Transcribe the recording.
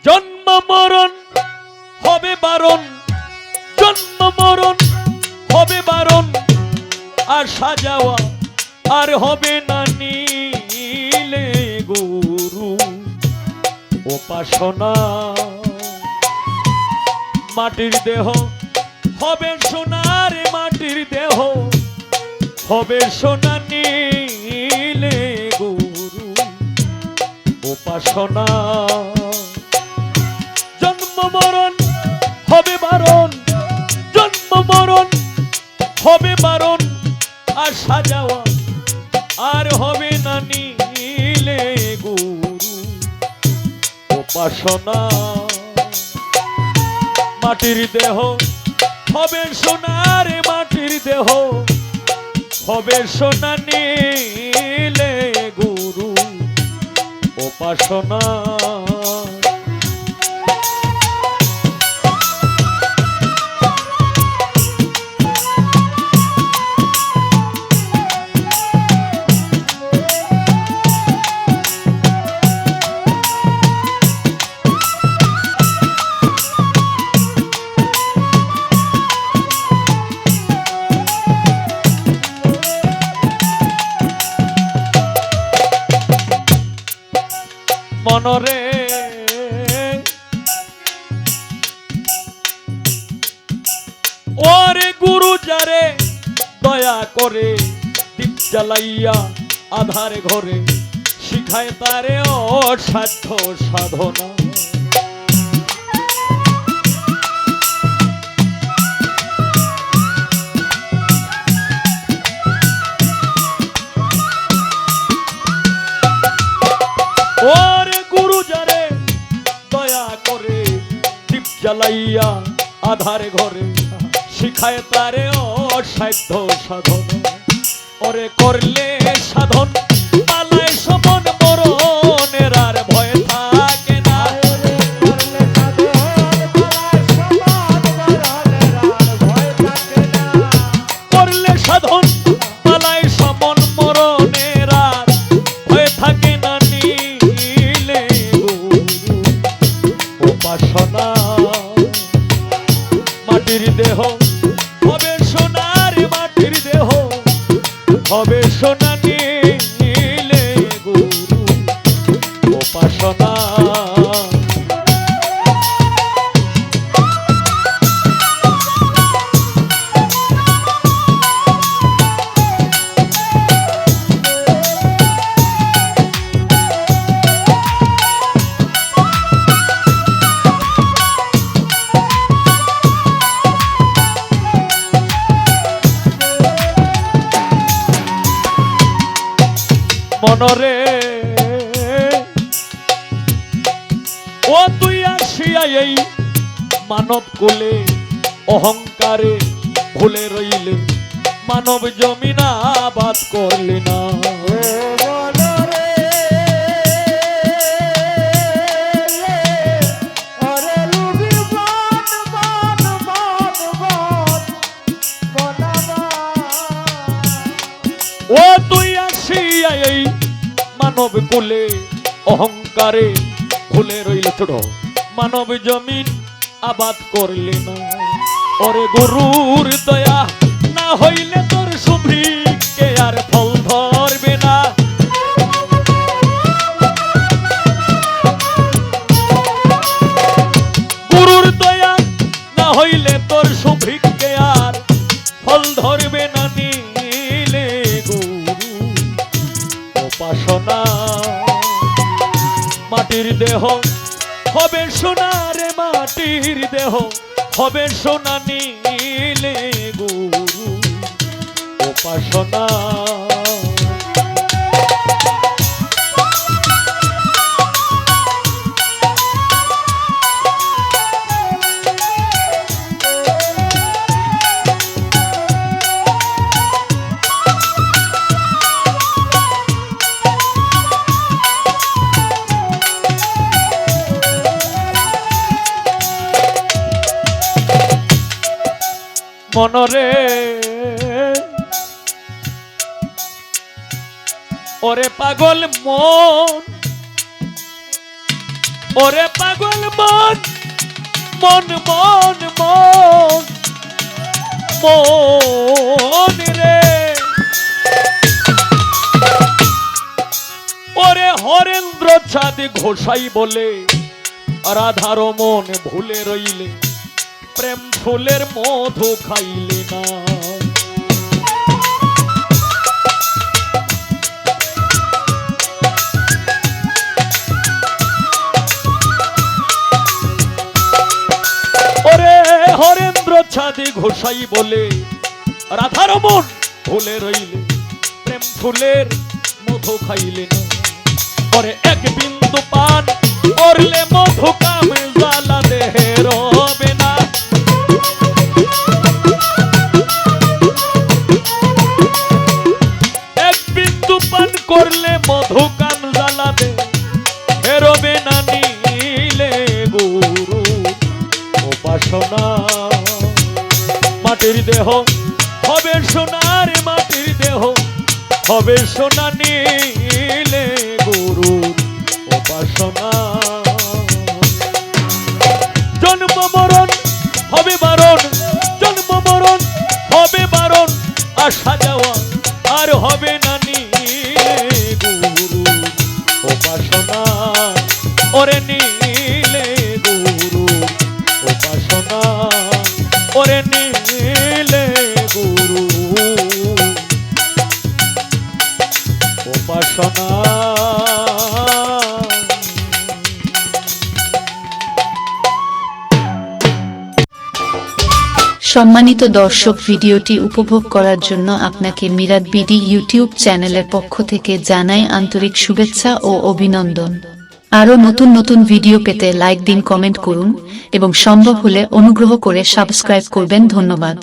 জন্ম মরণ হবে বারণ, জন্ম মরণ হবে বারণ, আসা যাওয়া আর হবে না নীলে গুরু উপাসনা। মাটির দেহ হবে সোনার, মাটির দেহ হবে সোনা, নীলে গুরু উপাসনা। জন্ম মরণ হবে বারণ, জন্ম মরণ হবে বারণ, আসা যাওয়া আর হবে না নীলে গুরু উপাসনা। মাটির দেহ হবে সোনার, মাটির দেহ হবে সোনা, নীলে গুরু উপাসনা। মনরে ওরে গুরু যারে দয়া করে দীপ জ্বালাইয়া আধার ঘরে শিখায় তারে অসাধ্য সাধনা। ওরে গুরু যারে দয়া করে দীপ জ্বালাইয়া আধার ঘরে শিখায় তারে অসাধ্য সাধন। ওরে করলে সাধন পালায় সমন মরণের আর ভয় থাকে না। করলে সাধন পালায় সমন মরণের আর ভয় থাকে না, নীলে গুরু উপাসনা। মাটির দেহ হবে সোনার, মাটির দেহ হবে সোনা, নীলে গুরু উপাসনা। মনরে ও তুই আসিয়া এই মানব কোলে অহংকারে ভুলে রইলে, মানব জমিন আবাদ করলে না। ও তুই আসিয়া এই মানব কোলে অহংকারে ভুলে রইল, ছোট মানব জমিন আবাদ করলে না। ওরে গুরুর দয়া না হইলে তোর সুভিকে আর ফল ধরবে না। গুরুর দয়া না হইলে তোর সুভিকে আর ফল ধরবে না, নীলে গুরু উপাসনা। মাটির দেহ হবে সোনার, মাটির দেহ হবে সোনা, নীলে গুরু উপাসনা। মনরে ওরে পাগল মন ওরে পাগল মন মন মন মন মন রে ওরে হরেন্দ্র চাঁদ ঘোষাই বলে রাধার মন ভুলে রইলে প্রেম ফুলের মধু খাইলে না ওরে হরেন্দ্র চাঁদি ঘোষাই বলে রাধার মন ভুলে রইলে প্রেম ফুলের মধু খাইলে না ওরে এক বিন্দু পান করলে মধু কামে জ্বালা দেহে রবে না এক বিন্দু পান করলে মধু কাম জ্বালা দেহে রবে না নীলে গুরু উপাসনা মাটির দেহ হবে সোনার মাটির দেহ হবে সোনা নীলে গুরু উপাসনা জন্ম মরণ হবে বারণ জন্ম মরণ হবে বারণ আসা যাওয়া আর হবে না নীলে গুরু উপাসনা ওরে নীলে গুরু উপাসনা ওরে নীলে গুরু উপাসনা সম্মানিত দর্শক, ভিডিওটি উপভোগ করার জন্য আপনাকে মিরাত বিডি ইউটিউব চ্যানেলের পক্ষ থেকে জানাই আন্তরিক শুভেচ্ছা ও অভিনন্দন। আরও নতুন নতুন ভিডিও পেতে লাইক দিন, কমেন্ট করুন এবং সম্ভব হলে অনুগ্রহ করে সাবস্ক্রাইব করবেন। ধন্যবাদ।